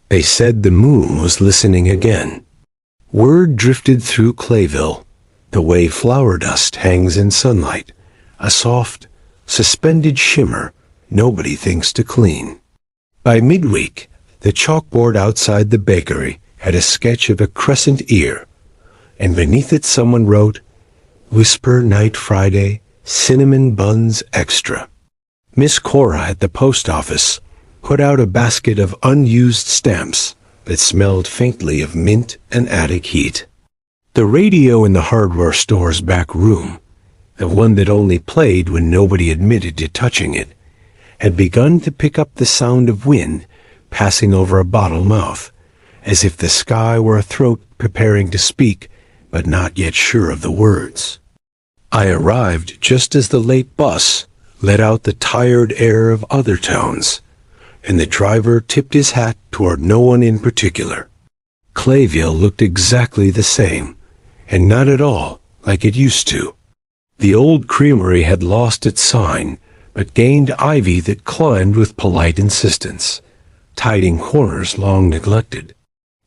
They said the moon was listening again. Word drifted through Clayville, the way flower dust hangs in sunlight, a soft, suspended shimmer nobody thinks to clean. By midweek, the chalkboard outside the bakery had a sketch of a crescent ear, and beneath it someone wrote, "Whisper Night Friday, Cinnamon Buns Extra." Miss Cora at the post office put out a basket of unused stamps that smelled faintly of mint and attic heat. The radio in the hardware store's back room, the one that only played when nobody admitted to touching it, had begun to pick up the sound of wind passing over a bottle mouth, as if the sky were a throat preparing to speak, but not yet sure of the words. I arrived just as the late bus let out the tired air of other towns, and the driver tipped his hat toward no one in particular. Clayville looked exactly the same, and not at all like it used to. The old creamery had lost its sign, but gained ivy that climbed with polite insistence, tiding corners long neglected.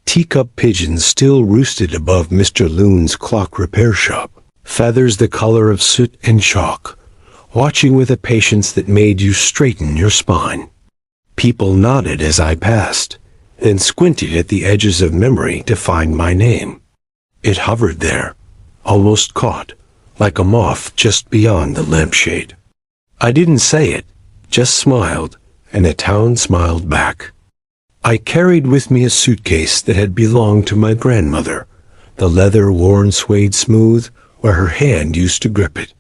Teacup pigeons still roosted above Mr. Loon's clock repair shop, feathers the color of soot and chalk, watching with a patience that made you straighten your spine. People nodded as I passed, then squinted at the edges of memory to find my name. It hovered there, almost caught, like a moth just beyond the lampshade. I didn't say it, just smiled, and the town smiled back. I carried with me a suitcase that had belonged to my grandmother, the leather worn suede smooth where her hand used to grip it.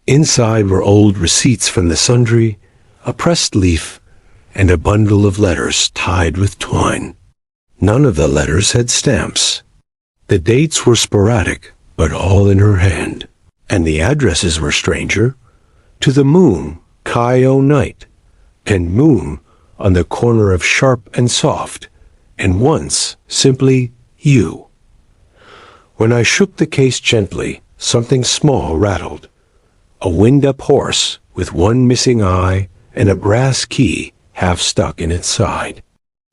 Inside were old receipts from the sundry, a pressed leaf, and a bundle of letters tied with twine. None of the letters had stamps. The dates were sporadic, but all in her hand, and the addresses were stranger. To the moon, Kai-O night, and moon on the corner of Sharp and Soft, and once simply you. When I shook the case gently, something small rattled. A wind-up horse with one missing eye and a brass key half stuck in its side.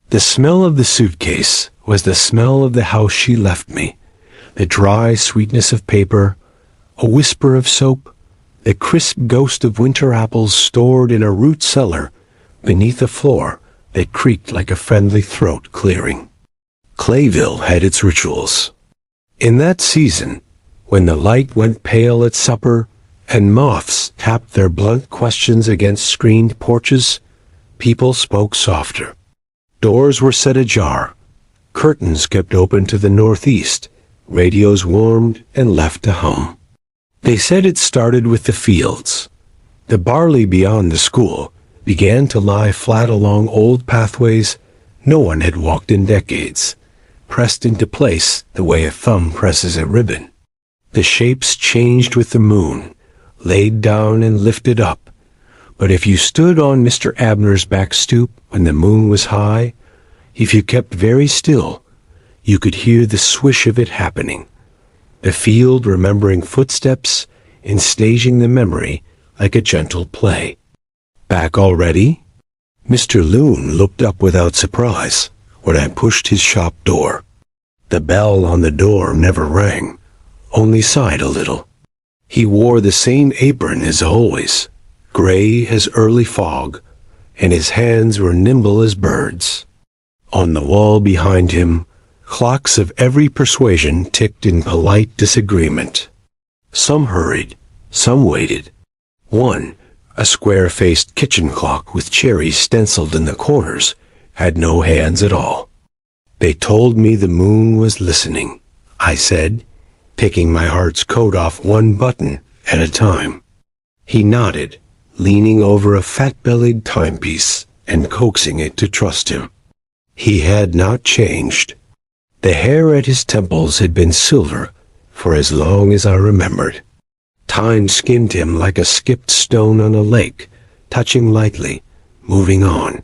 The smell of the suitcase was the smell of the house she left me, the dry sweetness of paper, a whisper of soap, the crisp ghost of winter apples stored in a root cellar beneath a floor that creaked like a friendly throat clearing. Clayville had its rituals. In that season, when the light went pale at supper and moths tapped their blunt questions against screened porches, people spoke softer. Doors were set ajar, curtains kept open to the northeast, radios warmed and left to hum. They said it started with the fields. The barley beyond the school began to lie flat along old pathways no one had walked in decades, pressed into place the way a thumb presses a ribbon. The shapes changed with the moon, laid down and lifted up, but if you stood on Mr. Abner's back stoop when the moon was high, if you kept very still, you could hear the swish of it happening, the field remembering footsteps and staging the memory like a gentle play. Back already? Mr. Loon looked up without surprise when I pushed his shop door. The bell on the door never rang, only sighed a little. He wore the same apron as always, gray as early fog, and his hands were nimble as birds. On the wall behind him, clocks of every persuasion ticked in polite disagreement. Some hurried, some waited. One, a square-faced kitchen clock with cherries stenciled in the corners, had no hands at all. They told me the moon was listening, I said, taking my heart's coat off one button at a time. He nodded, leaning over a fat-bellied timepiece and coaxing it to trust him. He had not changed. The hair at his temples had been silver for as long as I remembered. Time skimmed him like a skipped stone on a lake, touching lightly, moving on.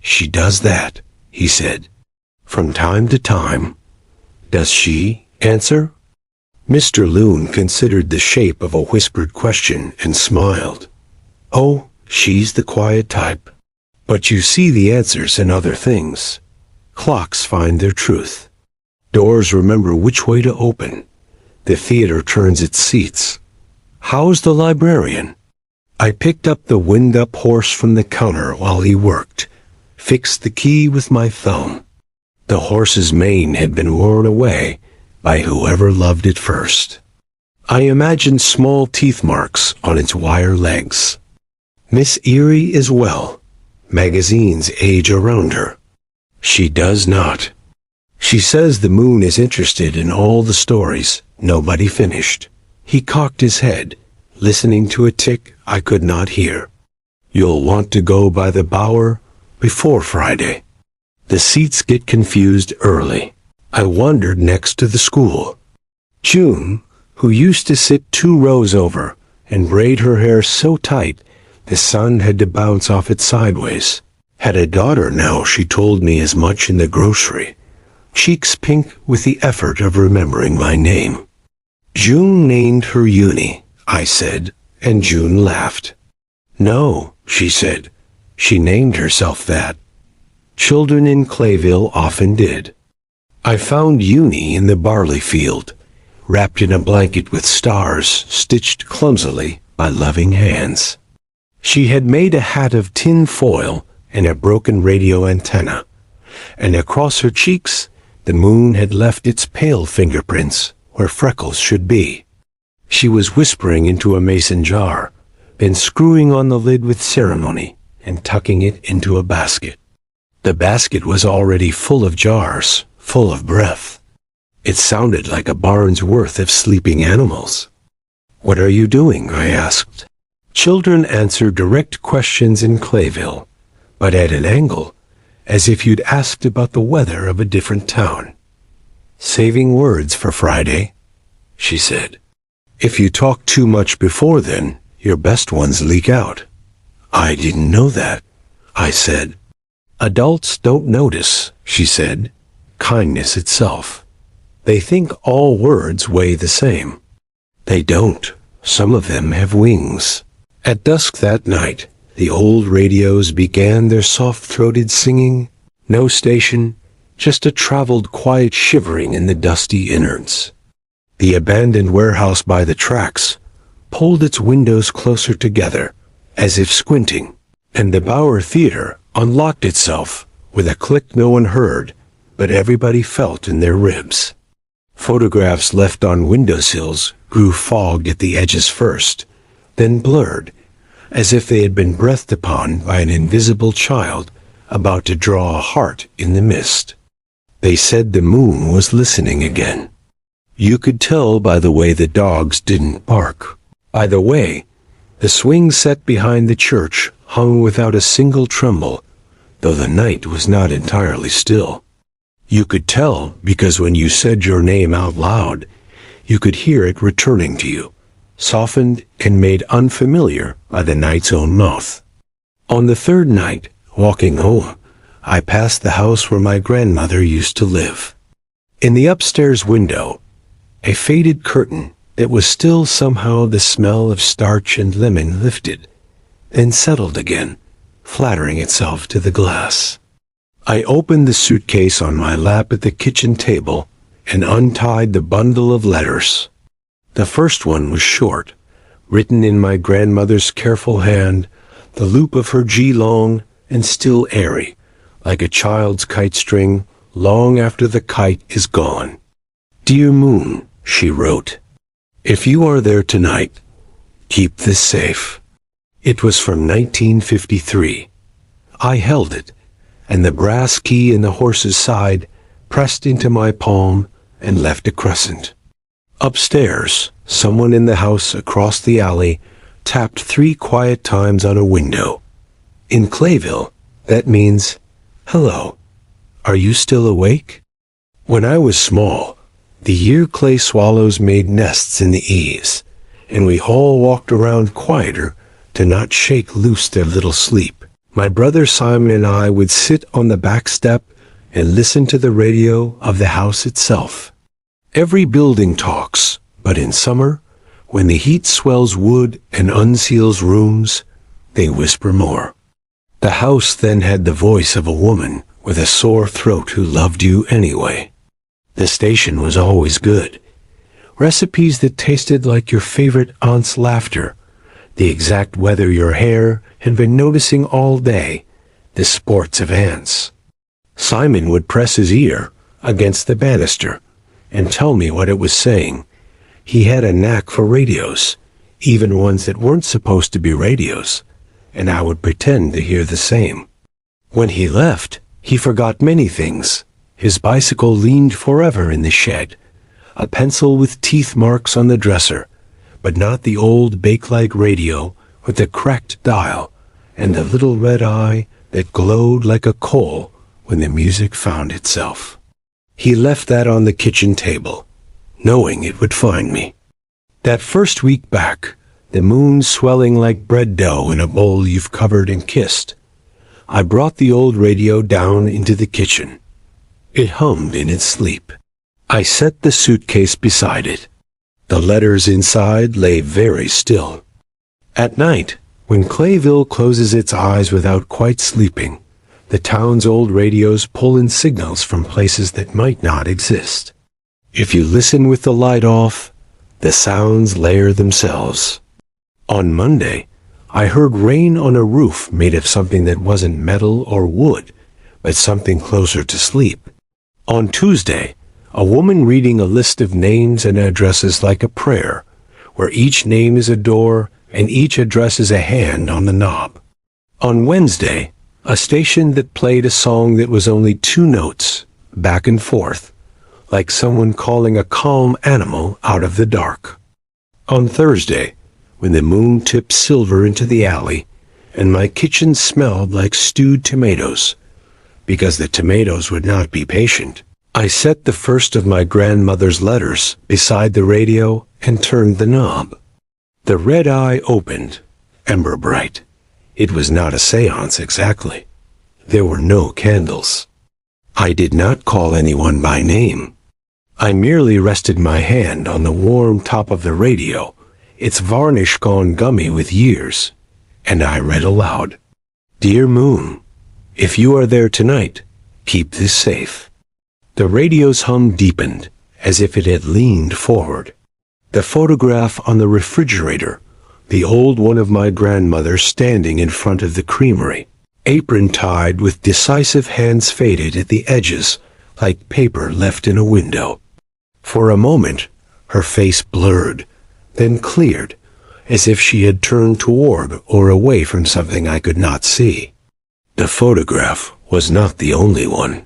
She does that, he said, from time to time. Does she answer? Mr. Loon considered the shape of a whispered question and smiled. Oh, she's the quiet type. But you see the answers in other things. Clocks find their truth. Doors remember which way to open. The theater turns its seats. How's the librarian? I picked up the wind-up horse from the counter while he worked, fixed the key with my thumb. The horse's mane had been worn away by whoever loved it first. I imagined small teeth marks on its wire legs. Miss Erie is well. Magazines age around her. She does not. She says the moon is interested in all the stories nobody finished. He cocked his head, listening to a tick I could not hear. You'll want to go by the Bower before Friday. The seats get confused early. I wandered next to the school. June, who used to sit 2 rows over and braid her hair so tight the sun had to bounce off it sideways, had a daughter now. She told me as much in the grocery, cheeks pink with the effort of remembering my name. June named her Uni, I said, and June laughed. No, she said, she named herself that. Children in Clayville often did. I found Uni in the barley field, wrapped in a blanket with stars stitched clumsily by loving hands. She had made a hat of tin foil and a broken radio antenna, and across her cheeks the moon had left its pale fingerprints where freckles should be. She was whispering into a mason jar, then screwing on the lid with ceremony and tucking it into a basket. The basket was already full of jars, full of breath. It sounded like a barn's worth of sleeping animals. What are you doing? I asked. Children answer direct questions in Clayville, but at an angle, as if you'd asked about the weather of a different town. Saving words for Friday, she said. If you talk too much before then, your best ones leak out. I didn't know that, I said. Adults don't notice, she said, kindness itself. They think all words weigh the same. They don't. Some of them have wings. At dusk that night, the old radios began their soft-throated singing. No station, just a traveled quiet shivering in the dusty innards. The abandoned warehouse by the tracks pulled its windows closer together, as if squinting, and the Bower Theater unlocked itself with a click no one heard, but everybody felt in their ribs. Photographs left on windowsills grew fogged at the edges first, then blurred, as if they had been breathed upon by an invisible child about to draw a heart in the mist. They said the moon was listening again. You could tell by the way the dogs didn't bark. By the way, the swing set behind the church hung without a single tremble, though the night was not entirely still. You could tell because when you said your name out loud, you could hear it returning to you, softened and made unfamiliar by the night's own mouth. On the third night, walking home, I passed the house where my grandmother used to live. In the upstairs window, a faded curtain that was still somehow the smell of starch and lemon lifted, then settled again, flattering itself to the glass. I opened the suitcase on my lap at the kitchen table and untied the bundle of letters. The first one was short, written in my grandmother's careful hand, the loop of her G long and still airy, like a child's kite string long after the kite is gone. Dear Moon, she wrote, if you are there tonight, keep this safe. It was from 1953. I held it, and the brass key in the horse's side pressed into my palm and left a crescent. Upstairs, someone in the house across the alley tapped 3 quiet times on a window. In Clayville, that means, hello, are you still awake? When I was small, the year clay swallows made nests in the eaves, and we all walked around quieter to not shake loose their little sleep. My brother Simon and I would sit on the back step and listen to the radio of the house itself. Every building talks, but in summer, when the heat swells wood and unseals rooms, they whisper more. The house then had the voice of a woman with a sore throat who loved you anyway. The station was always good. Recipes that tasted like your favorite aunt's laughter, the exact weather your hair had been noticing all day, the sports of ants. Simon would press his ear against the banister and tell me what it was saying. He had a knack for radios, even ones that weren't supposed to be radios, and I would pretend to hear the same. When he left, he forgot many things. His bicycle leaned forever in the shed, a pencil with teeth marks on the dresser, but not the old Bakelite radio with the cracked dial and the little red eye that glowed like a coal when the music found itself. He left that on the kitchen table, knowing it would find me. That first week back, the moon swelling like bread dough in a bowl you've covered and kissed, I brought the old radio down into the kitchen. It hummed in its sleep. I set the suitcase beside it. The letters inside lay very still. At night, when Clayville closes its eyes without quite sleeping, the town's old radios pull in signals from places that might not exist. If you listen with the light off, the sounds layer themselves. On Monday, I heard rain on a roof made of something that wasn't metal or wood, but something closer to sleep. On Tuesday, a woman reading a list of names and addresses like a prayer, where each name is a door and each address is a hand on the knob. On Wednesday, a station that played a song that was only 2 notes, back and forth, like someone calling a calm animal out of the dark. On Thursday, when the moon tipped silver into the alley, and my kitchen smelled like stewed tomatoes, because the tomatoes would not be patient, I set the first of my grandmother's letters beside the radio and turned the knob. The red eye opened, ember bright. It was not a seance exactly. There were no candles. I did not call anyone by name. I merely rested my hand on the warm top of the radio, its varnish gone gummy with years, and I read aloud, "Dear Moon, if you are there tonight, keep this safe." The radio's hum deepened, as if it had leaned forward. The photograph on the refrigerator, the old one of my grandmother standing in front of the creamery, apron tied with decisive hands faded at the edges like paper left in a window. For a moment, her face blurred, then cleared, as if she had turned toward or away from something I could not see. The photograph was not the only one.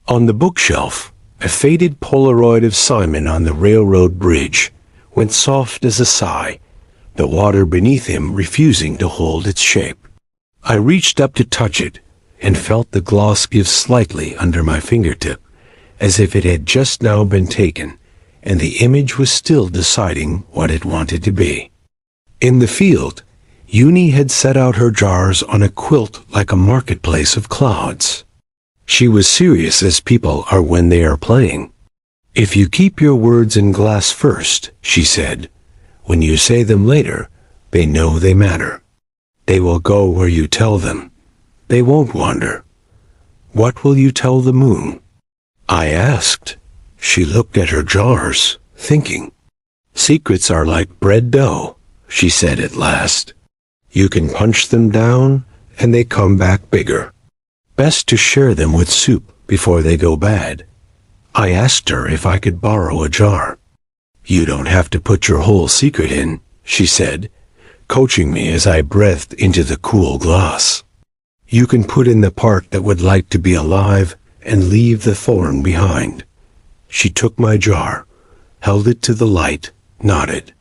On the bookshelf, a faded Polaroid of Simon on the railroad bridge went soft as a sigh, the water beneath him refusing to hold its shape. I reached up to touch it and felt the gloss give slightly under my fingertip, as if it had just now been taken, and the image was still deciding what it wanted to be. In the field, Uni had set out her jars on a quilt like a marketplace of clouds. She was serious as people are when they are playing. "If you keep your words in glass first," she said, "when you say them later, they know they matter. They will go where you tell them. They won't wander. What will you tell the moon?" I asked. She looked at her jars, thinking. "Secrets are like bread dough," she said at last. "You can punch them down, and they come back bigger. Best to share them with soup before they go bad." I asked her if I could borrow a jar. "You don't have to put your whole secret in," she said, coaching me as I breathed into the cool glass. "You can put in the part that would like to be alive and leave the thorn behind." She took my jar, held it to the light, nodded.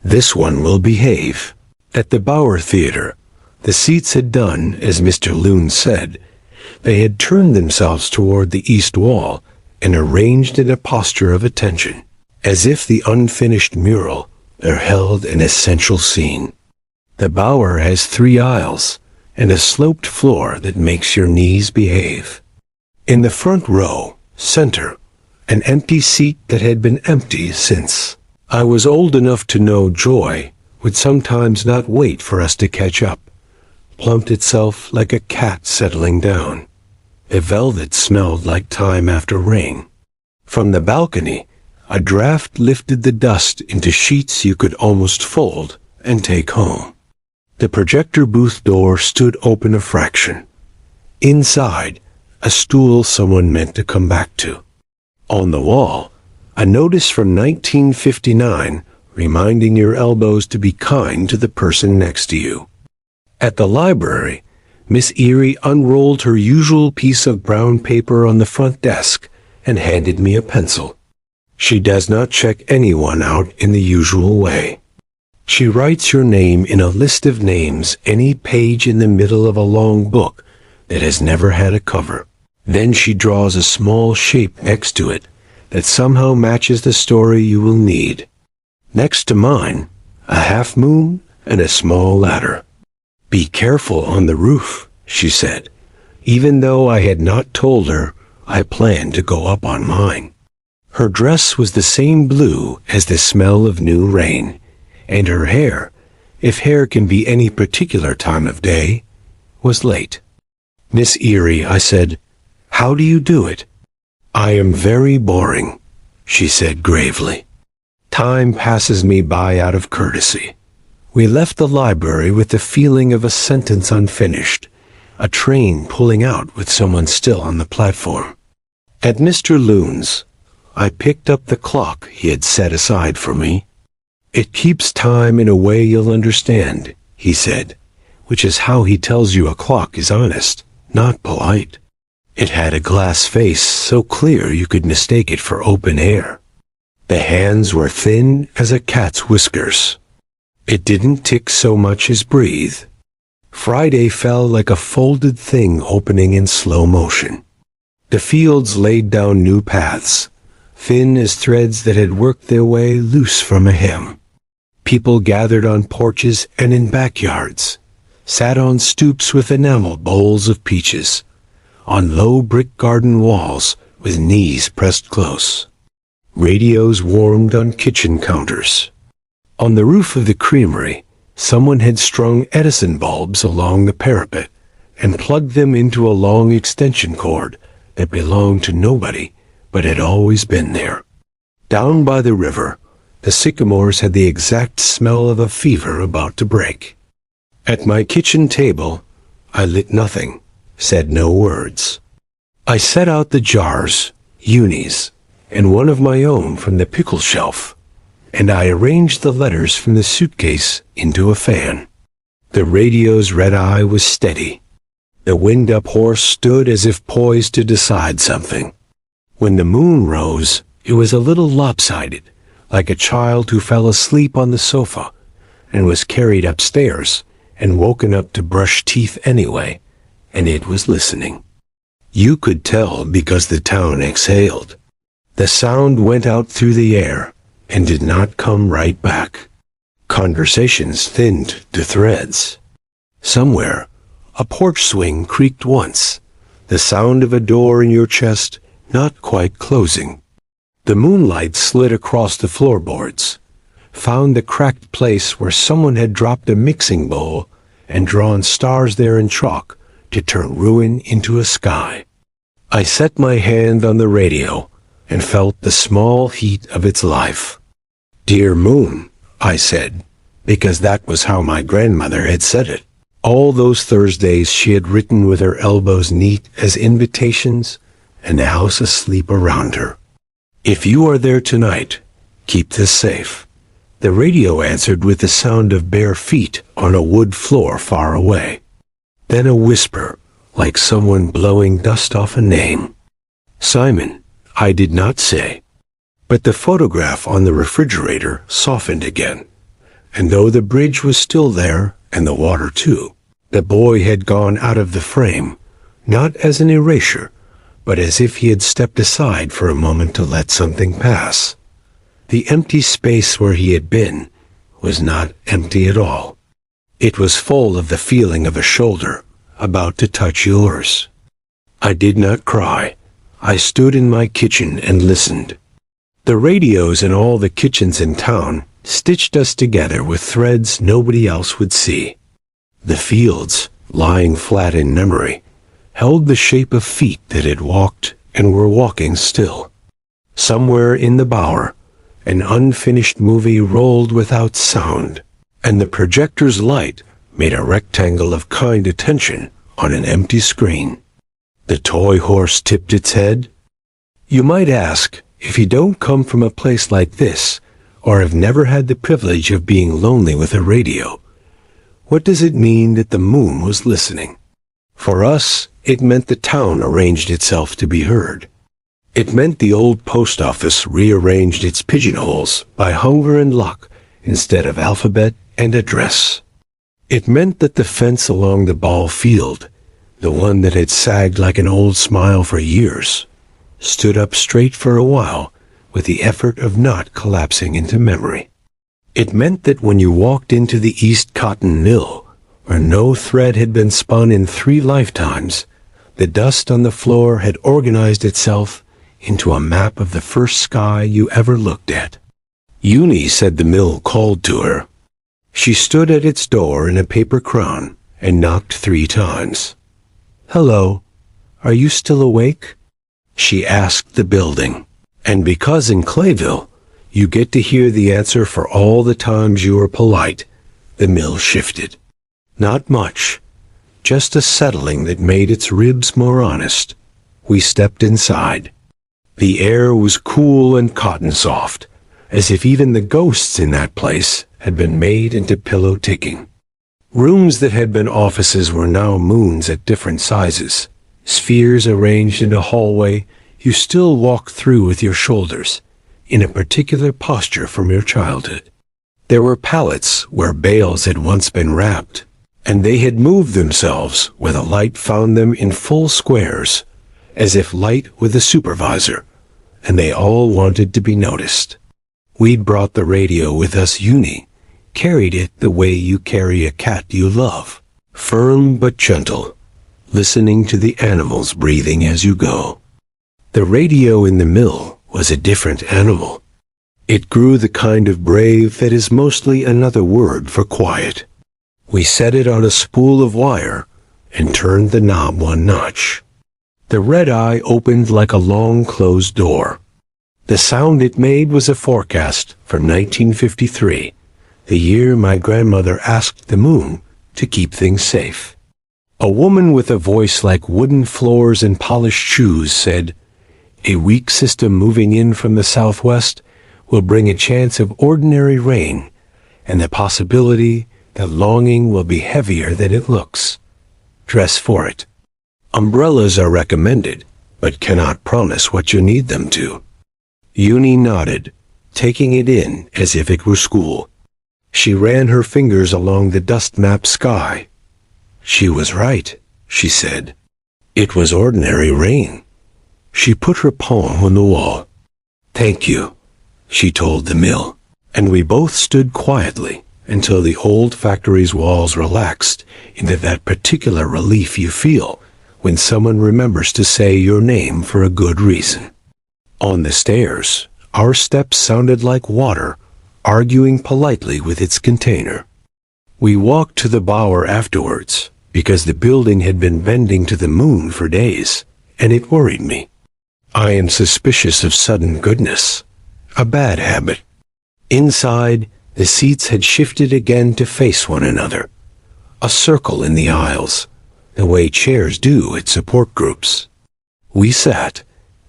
"This one will behave." At the Bauer Theater, the seats had done as Mr. Loon said. They had turned themselves toward the east wall and arranged in a posture of attention, as if the unfinished mural there held an essential scene. The Bauer has 3 aisles and a sloped floor that makes your knees behave. In the front row, center, an empty seat that had been empty since I was old enough to know joy would sometimes not wait for us to catch up, plumped itself like a cat settling down. A velvet smelled like time after rain. From the balcony, a draft lifted the dust into sheets you could almost fold and take home. The projector booth door stood open a fraction. Inside, a stool someone meant to come back to. On the wall, a notice from 1959 reminding your elbows to be kind to the person next to you. At the library, Miss Erie unrolled her usual piece of brown paper on the front desk and handed me a pencil. She does not check anyone out in the usual way. She writes your name in a list of names any page in the middle of a long book that has never had a cover. Then she draws a small shape next to it that somehow matches the story you will need. Next to mine, a half moon and a small ladder. "Be careful on the roof," she said, even though I had not told her I planned to go up on mine. Her dress was the same blue as the smell of new rain, and her hair, if hair can be any particular time of day, was late. "Miss Erie," I said, "how do you do it?" "I am very boring," she said gravely. Time passes me by out of courtesy. We left the library with the feeling of a sentence unfinished, a train pulling out with someone still on the platform. At Mr. Loon's, I picked up the clock he had set aside for me. "It keeps time in a way you'll understand," he said, which is how he tells you a clock is honest, not polite. It had a glass face so clear you could mistake it for open air. The hands were thin as a cat's whiskers. It didn't tick so much as breathe. Friday fell like a folded thing opening in slow motion. The fields laid down new paths, thin as threads that had worked their way loose from a hem. People gathered on porches and in backyards, sat on stoops with enamel bowls of peaches, on low brick garden walls with knees pressed close. Radios warmed on kitchen counters. On the roof of the creamery, someone had strung Edison bulbs along the parapet and plugged them into a long extension cord that belonged to nobody but had always been there. Down by the river, the sycamores had the exact smell of a fever about to break. At my kitchen table, I lit nothing, said no words. I set out the jars, unis, and one of my own from the pickle shelf, and I arranged the letters from the suitcase into a fan. The radio's red eye was steady. The wind-up horse stood as if poised to decide something. When the moon rose, it was a little lopsided, like a child who fell asleep on the sofa and was carried upstairs and woken up to brush teeth anyway, and it was listening. You could tell because the town exhaled. The sound went out through the air and did not come right back. Conversations thinned to threads. Somewhere, a porch swing creaked once, the sound of a door in your chest not quite closing. The moonlight slid across the floorboards, found the cracked place where someone had dropped a mixing bowl and drawn stars there in chalk to turn ruin into a sky. I set my hand on the radio and felt the small heat of its life. "Dear Moon," I said, because that was how my grandmother had said it. All those Thursdays she had written with her elbows neat as invitations and the house asleep around her. "If you are there tonight, keep this safe." The radio answered with the sound of bare feet on a wood floor far away. Then a whisper, like someone blowing dust off a name. "Simon," I did not say. But the photograph on the refrigerator softened again, and though the bridge was still there, and the water too, the boy had gone out of the frame, not as an erasure, but as if he had stepped aside for a moment to let something pass. The empty space where he had been was not empty at all. It was full of the feeling of a shoulder about to touch yours. I did not cry. I stood in my kitchen and listened. The radios in all the kitchens in town stitched us together with threads nobody else would see. The fields, lying flat in memory, held the shape of feet that had walked and were walking still. Somewhere in the bower, an unfinished movie rolled without sound, and the projector's light made a rectangle of kind attention on an empty screen. The toy horse tipped its head. You might ask, if you don't come from a place like this, or have never had the privilege of being lonely with a radio, what does it mean that the moon was listening? For us, it meant the town arranged itself to be heard. It meant the old post office rearranged its pigeonholes by hunger and luck instead of alphabet and address. It meant that the fence along the ball field, the one that had sagged like an old smile for years, stood up straight for a while with the effort of not collapsing into memory. It meant that when you walked into the East Cotton Mill, where no thread had been spun in 3 lifetimes, the dust on the floor had organized itself into a map of the first sky you ever looked at. Uni said the mill called to her. She stood at its door in a paper crown and knocked 3 times. "Hello, are you still awake?" she asked the building. And because in Clayville, you get to hear the answer for all the times you were polite, the mill shifted. Not much, just a settling that made its ribs more honest. We stepped inside. The air was cool and cotton soft, as if even the ghosts in that place had been made into pillow ticking. Rooms that had been offices were now moons at different sizes, spheres arranged in a hallway you still walk through with your shoulders, in a particular posture from your childhood. There were pallets where bales had once been wrapped, and they had moved themselves where the light found them in full squares, as if light were the supervisor, and they all wanted to be noticed. We'd brought the radio with us, Uni, carried it the way you carry a cat you love, firm but gentle, listening to the animals breathing as you go. The radio in the mill was a different animal. It grew the kind of brave that is mostly another word for quiet. We set it on a spool of wire and turned the knob 1 notch. The red eye opened like a long closed door. The sound it made was a forecast for 1953, the year my grandmother asked the moon to keep things safe. A woman with a voice like wooden floors and polished shoes said, "A weak system moving in from the southwest will bring a chance of ordinary rain and the possibility that longing will be heavier than it looks. Dress for it. Umbrellas are recommended, but cannot promise what you need them to." Uni nodded, taking it in as if it were school. She ran her fingers along the dust-mapped sky. She was right, she said. It was ordinary rain. She put her palm on the wall. "Thank you," she told the mill, and we both stood quietly until the old factory's walls relaxed into that particular relief you feel when someone remembers to say your name for a good reason. On the stairs, our steps sounded like water, arguing politely with its container. We walked to the bower afterwards, because the building had been bending to the moon for days, and it worried me. I am suspicious of sudden goodness, a bad habit. Inside, the seats had shifted again to face one another, a circle in the aisles, the way chairs do at support groups. We sat.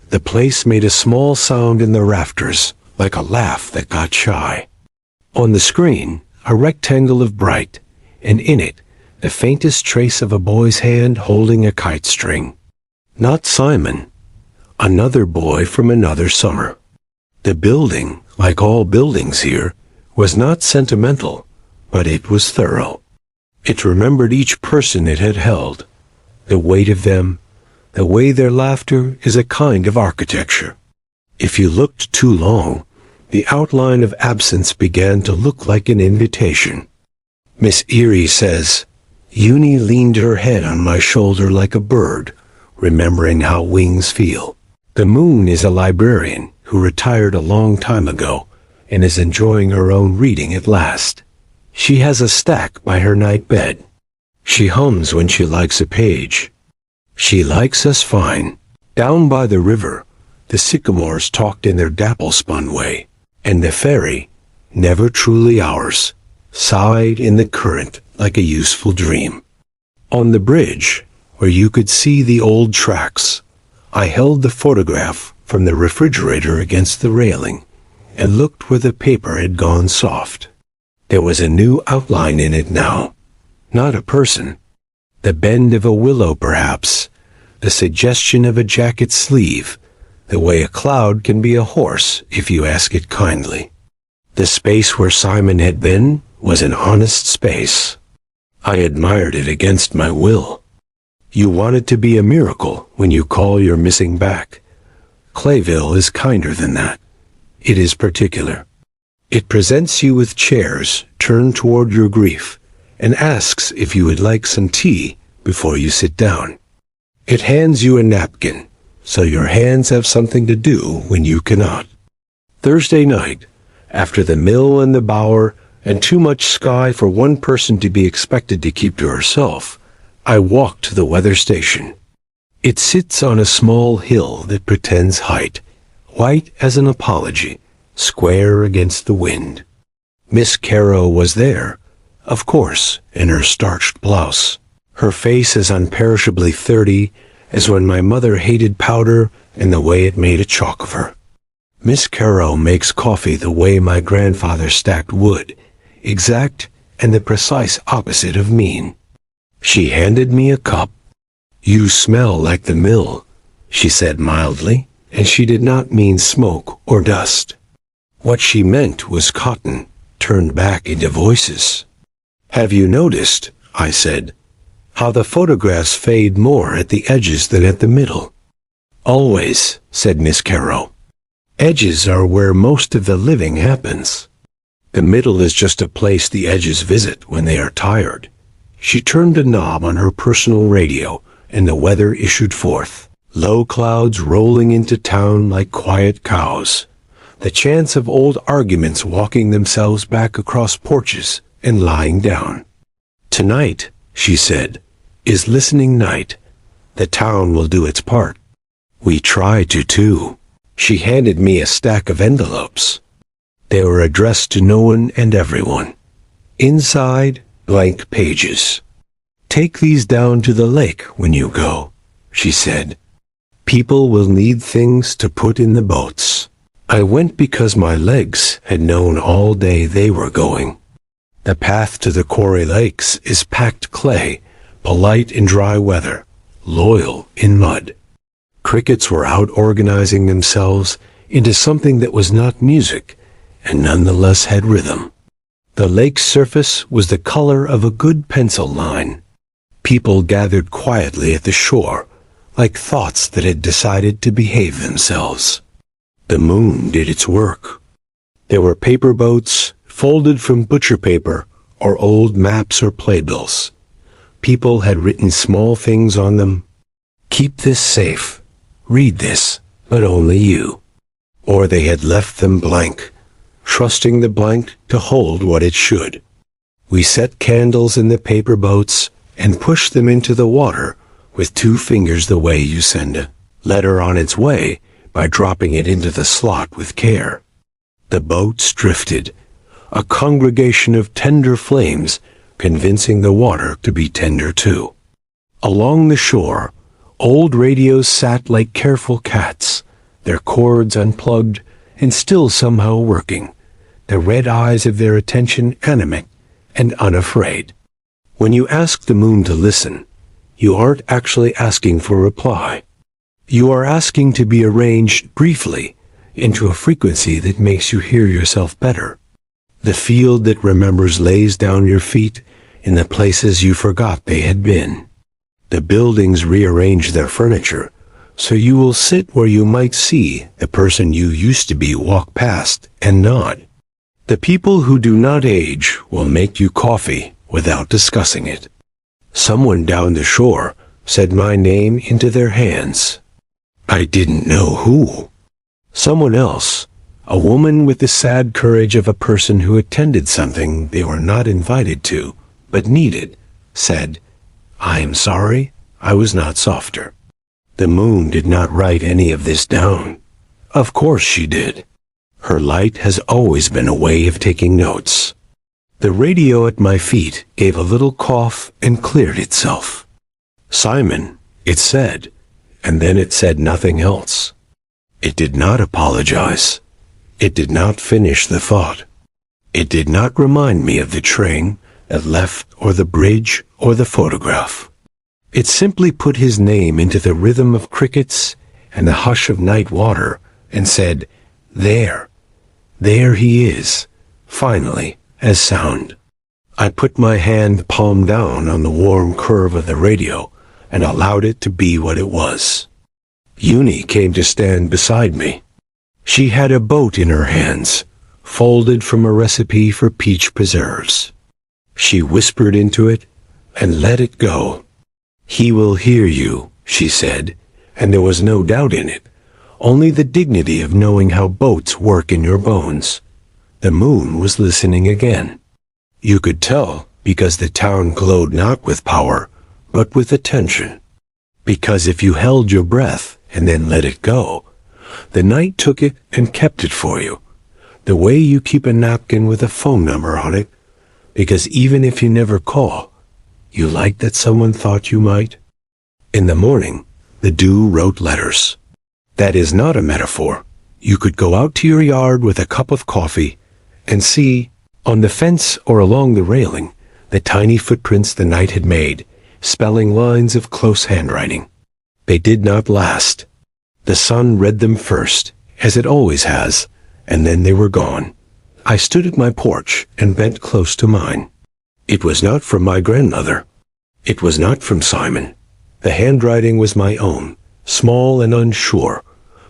The place made a small sound in the rafters, like a laugh that got shy. On the screen, a rectangle of bright, and in it, the faintest trace of a boy's hand holding a kite string. Not Simon. Another boy from another summer. The building, like all buildings here, was not sentimental, but it was thorough. It remembered each person it had held, the weight of them, the way their laughter is a kind of architecture. If you looked too long, the outline of absence began to look like an invitation. Miss Erie says, Uni leaned her head on my shoulder like a bird, remembering how wings feel. The moon is a librarian who retired a long time ago and is enjoying her own reading at last. She has a stack by her night bed. She hums when she likes a page. She likes us fine. Down by the river, the sycamores talked in their dapple-spun way, and the ferry, never truly ours, sighed in the current like a useful dream. On the bridge, where you could see the old tracks, I held the photograph from the refrigerator against the railing and looked where the paper had gone soft. There was a new outline in it now. Not a person. The bend of a willow, perhaps. The suggestion of a jacket sleeve. The way a cloud can be a horse if you ask it kindly. The space where Simon had been was an honest space. I admired it against my will. You want it to be a miracle when you call your missing back. Clayville is kinder than that. It is particular. It presents you with chairs turned toward your grief and asks if you would like some tea before you sit down. It hands you a napkin, so your hands have something to do when you cannot. Thursday night, after the mill and the bower and too much sky for one person to be expected to keep to herself, I walked to the weather station. It sits on a small hill that pretends height, white as an apology, square against the wind. Miss Carrow was there, of course, in her starched blouse. Her face as unperishably 30 as when my mother hated powder and the way it made a chalk of her. Miss Carrow makes coffee the way my grandfather stacked wood, exact and the precise opposite of mean. She handed me a cup. "You smell like the mill," she said mildly, and she did not mean smoke or dust. What she meant was cotton, turned back into voices. "Have you noticed," I said, "how the photographs fade more at the edges than at the middle?" "Always," said Miss Carrow. "Edges are where most of the living happens. The middle is just a place the edges visit when they are tired." She turned a knob on her personal radio, and the weather issued forth. Low clouds rolling into town like quiet cows. The chance of old arguments walking themselves back across porches and lying down. "Tonight," she said, "is listening night. The town will do its part. We try to, too." She handed me a stack of envelopes. They were addressed to no one and everyone. Inside, blank pages. "Take these down to the lake when you go," she said. "People will need things to put in the boats." I went because my legs had known all day they were going. The path to the Quarry Lakes is packed clay, polite in dry weather, loyal in mud. Crickets were out organizing themselves into something that was not music, and nonetheless had rhythm. The lake's surface was the color of a good pencil line. People gathered quietly at the shore, like thoughts that had decided to behave themselves. The moon did its work. There were paper boats, folded from butcher paper, or old maps or playbills. People had written small things on them. "Keep this safe. Read this, but only you." Or they had left them blank, trusting the blank to hold what it should. We set candles in the paper boats and pushed them into the water with 2 fingers the way you send a letter on its way by dropping it into the slot with care. The boats drifted, a congregation of tender flames convincing the water to be tender too. Along the shore, old radios sat like careful cats, their cords unplugged and still somehow working, the red eyes of their attention animate and unafraid. When you ask the moon to listen, you aren't actually asking for reply. You are asking to be arranged briefly into a frequency that makes you hear yourself better. The field that remembers lays down your feet in the places you forgot they had been. The buildings rearrange their furniture, so you will sit where you might see the person you used to be walk past and nod. The people who do not age will make you coffee without discussing it. Someone down the shore said my name into their hands. I didn't know who. Someone else, a woman with the sad courage of a person who attended something they were not invited to, but needed, said, "I am sorry, I was not softer. The moon did not write any of this down. Of course she did. Her light has always been a way of taking notes. The radio at my feet gave a little cough and cleared itself. "Simon," it said, and then it said nothing else. It did not apologize. It did not finish the thought. It did not remind me of the train that left, or the bridge, or the photograph. It simply put his name into the rhythm of crickets and the hush of night water and said, "There he is, finally, as sound." I put my hand palm down on the warm curve of the radio and allowed it to be what it was. Uni came to stand beside me. She had a boat in her hands, folded from a recipe for peach preserves. She whispered into it and let it go. "He will hear you," she said, and there was no doubt in it, only the dignity of knowing how boats work in your bones. The moon was listening again. You could tell because the town glowed not with power, but with attention. Because if you held your breath and then let it go, the night took it and kept it for you, the way you keep a napkin with a phone number on it, because even if you never call, you like that someone thought you might. In the morning, the dew wrote letters. That is not a metaphor. You could go out to your yard with a cup of coffee and see, on the fence or along the railing, the tiny footprints the night had made, spelling lines of close handwriting. They did not last. The sun read them first, as it always has, and then they were gone. I stood at my porch and bent close to mine. It was not from my grandmother. It was not from Simon. The handwriting was my own, small and unsure,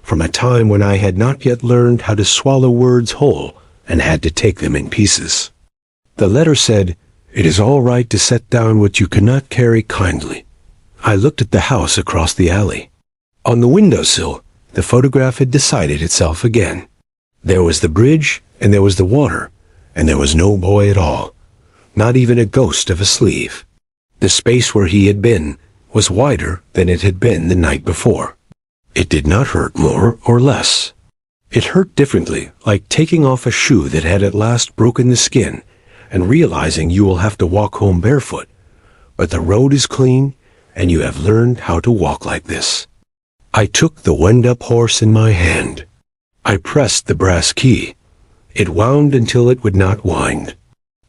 from a time when I had not yet learned how to swallow words whole and had to take them in pieces. The letter said, "It is all right to set down what you cannot carry kindly." I looked at the house across the alley. On the windowsill, the photograph had decided itself again. There was the bridge, and there was the water, and there was no boy at all, not even a ghost of a sleeve. The space where he had been was wider than it had been the night before. It did not hurt more or less. It hurt differently, like taking off a shoe that had at last broken the skin and realizing you will have to walk home barefoot. But the road is clean, and you have learned how to walk like this. I took the wind-up horse in my hand. I pressed the brass key. It wound until it would not wind.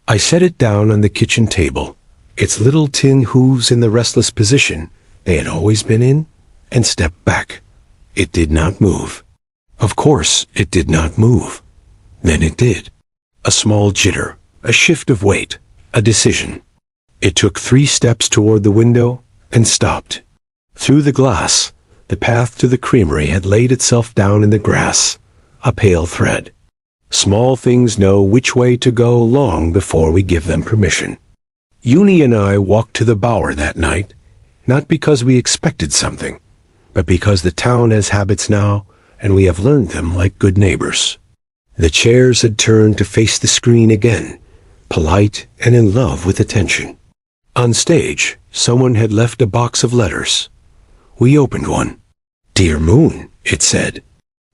I set it down on the kitchen table, its little tin hooves in the restless position they had always been in, and stepped back. It did not move. Of course, it did not move. Then it did. A small jitter, a shift of weight, a decision. It took 3 steps toward the window and stopped. Through the glass, the path to the creamery had laid itself down in the grass, a pale thread. Small things know which way to go long before we give them permission. Uni and I walked to the bower that night, not because we expected something, but because the town has habits now, and we have learned them like good neighbors. The chairs had turned to face the screen again, polite and in love with attention. On stage, someone had left a box of letters. We opened one. "Dear Moon," it said,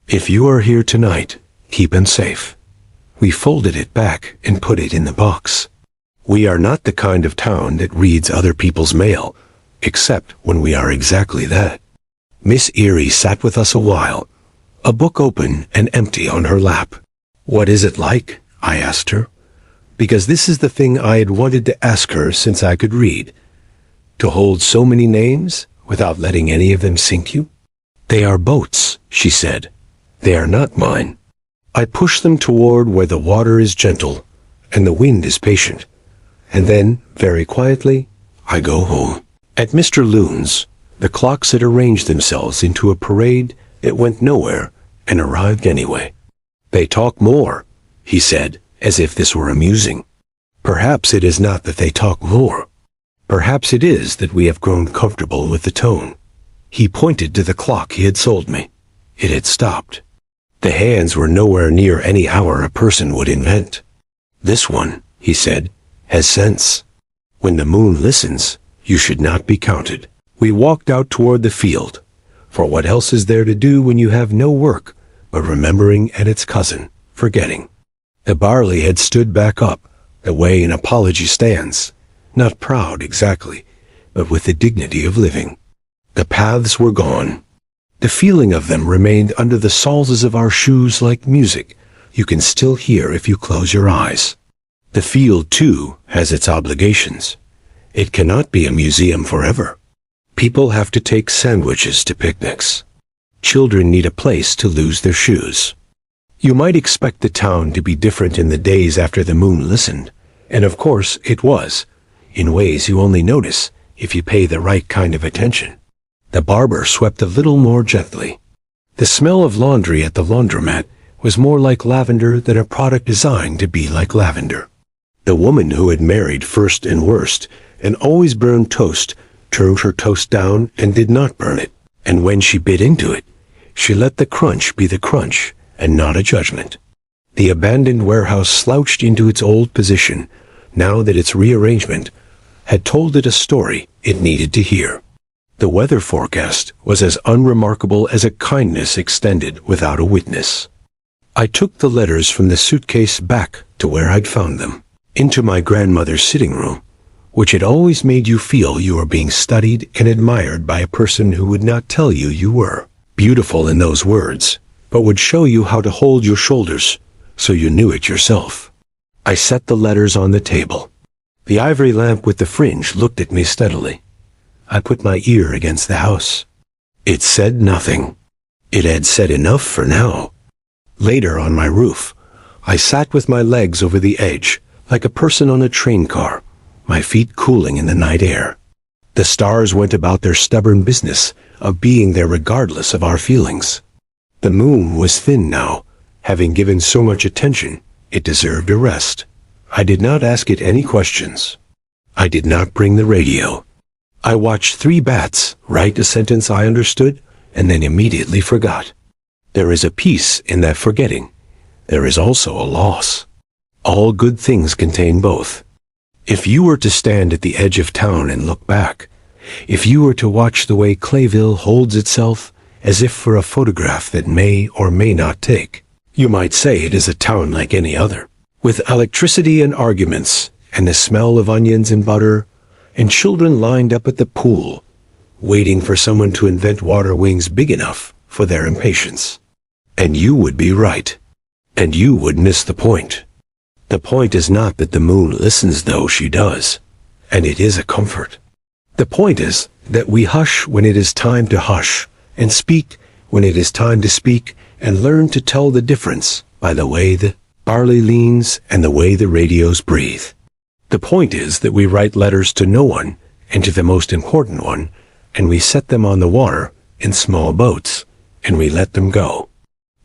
"if you are here tonight, keep him safe." We folded it back and put it in the box. We are not the kind of town that reads other people's mail, except when we are exactly that. Miss Erie sat with us a while, a book open and empty on her lap. "What is it like?" I asked her, because this is the thing I had wanted to ask her since I could read. To hold so many names without letting any of them sink you? "They are boats," she said. "They are not mine. I push them toward where the water is gentle and the wind is patient. And then, very quietly, I go home." At Mr. Loon's, the clocks had arranged themselves into a parade that went nowhere and arrived anyway. "They talk more," he said, as if this were amusing. "Perhaps it is not that they talk more. Perhaps it is that we have grown comfortable with the tone." He pointed to the clock he had sold me. It had stopped. The hands were nowhere near any hour a person would invent. "This one," he said, "has sense. When the moon listens, you should not be counted. We walked out toward the field, for what else is there to do when you have no work but remembering and its cousin, forgetting? The barley had stood back up, the way an apology stands, not proud exactly, but with the dignity of living. The paths were gone. The feeling of them remained under the soles of our shoes like music you can still hear if you close your eyes. The field, too, has its obligations. It cannot be a museum forever. People have to take sandwiches to picnics. Children need a place to lose their shoes. You might expect the town to be different in the days after the moon listened, and of course it was, in ways you only notice if you pay the right kind of attention. The barber swept a little more gently. The smell of laundry at the laundromat was more like lavender than a product designed to be like lavender. The woman who had married first and worst and always burned toast turned her toast down and did not burn it, and when she bit into it, she let the crunch be the crunch and not a judgment. The abandoned warehouse slouched into its old position now that its rearrangement had told it a story it needed to hear. The weather forecast was as unremarkable as a kindness extended without a witness. I took the letters from the suitcase back to where I'd found them, into my grandmother's sitting room, which had always made you feel you were being studied and admired by a person who would not tell you you were beautiful in those words, but would show you how to hold your shoulders so you knew it yourself. I set the letters on the table. The ivory lamp with the fringe looked at me steadily. I put my ear against the house. It said nothing. It had said enough for now. Later on my roof, I sat with my legs over the edge, like a person on a train car, my feet cooling in the night air. The stars went about their stubborn business of being there regardless of our feelings. The moon was thin now, having given so much attention, it deserved a rest. I did not ask it any questions. I did not bring the radio. I watched 3 bats write a sentence I understood and then immediately forgot. There is a peace in that forgetting. There is also a loss. All good things contain both. If you were to stand at the edge of town and look back, if you were to watch the way Clayville holds itself as if for a photograph that may or may not take, you might say it is a town like any other, with electricity and arguments and the smell of onions and butter, and children lined up at the pool, waiting for someone to invent water wings big enough for their impatience. And you would be right, and you would miss the point. The point is not that the moon listens, though she does, and it is a comfort. The point is that we hush when it is time to hush, and speak when it is time to speak, and learn to tell the difference by the way the barley leans and the way the radios breathe. The point is that we write letters to no one and to the most important one, and we set them on the water in small boats, and we let them go.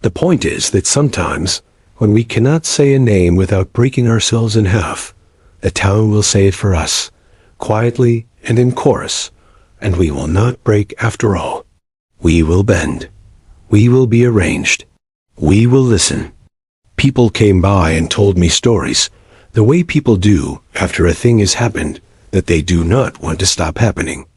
The point is that sometimes, when we cannot say a name without breaking ourselves in half, the town will say it for us, quietly and in chorus, and we will not break after all. We will bend. We will be arranged. We will listen. People came by and told me stories, the way people do after a thing has happened that they do not want to stop happening.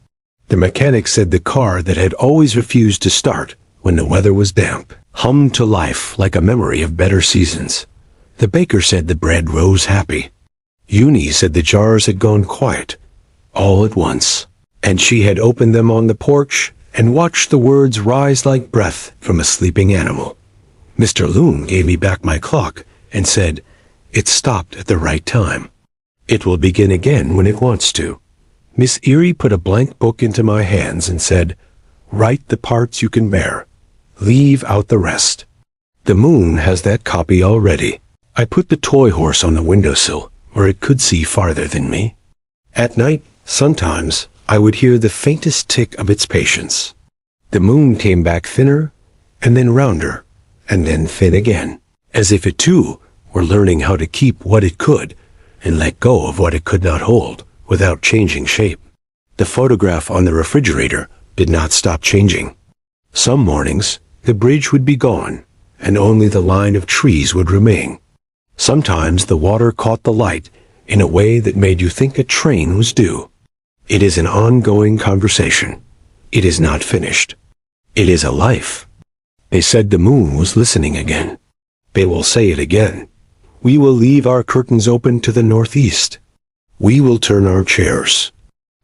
The mechanic said the car that had always refused to start when the weather was damp hummed to life like a memory of better seasons. The baker said the bread rose happy. Eunice said the jars had gone quiet, all at once, and she had opened them on the porch and watched the words rise like breath from a sleeping animal. Mr. Loon gave me back my clock and said, "It stopped at the right time. It will begin again when it wants to." Miss Erie put a blank book into my hands and said, "Write the parts you can bear. Leave out the rest." The moon has that copy already. I put the toy horse on the windowsill where it could see farther than me. At night, sometimes, I would hear the faintest tick of its patience. The moon came back thinner, and then rounder, and then thin again, as if it too were learning how to keep what it could and let go of what it could not hold without changing shape. The photograph on the refrigerator did not stop changing. Some mornings, the bridge would be gone, and only the line of trees would remain. Sometimes the water caught the light in a way that made you think a train was due. It is an ongoing conversation, It is not finished. It is a life. They said the moon was listening again. They will say it again. We will leave our curtains open to the northeast. We will turn our chairs.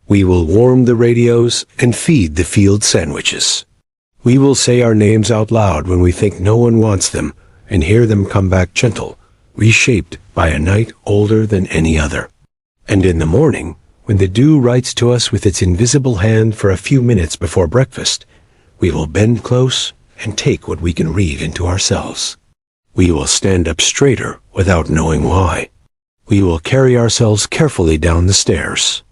We will warm the radios and feed the field sandwiches. We will say our names out loud when we think no one wants them and hear them come back gentle, reshaped by a night older than any other. And in the morning, when the dew writes to us with its invisible hand for a few minutes before breakfast, we will bend close and take what we can read into ourselves. We will stand up straighter without knowing why. We will carry ourselves carefully down the stairs.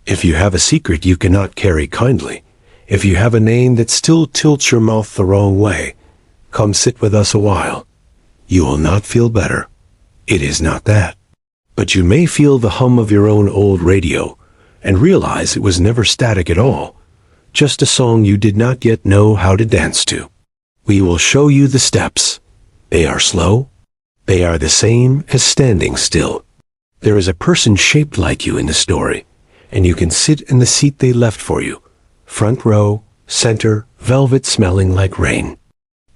If you have a secret you cannot carry kindly, if you have a name that still tilts your mouth the wrong way, come sit with us a while. You will not feel better. It is not that. But you may feel the hum of your own old radio and realize it was never static at all, just a song you did not yet know how to dance to. We will show you the steps. They are slow. They are the same as standing still. There is a person shaped like you in the story, and you can sit in the seat they left for you, front row, center, velvet smelling like rain.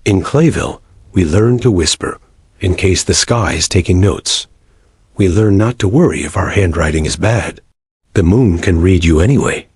In Clayville, we learn to whisper, in case the sky is taking notes. We learn not to worry if our handwriting is bad. The moon can read you anyway.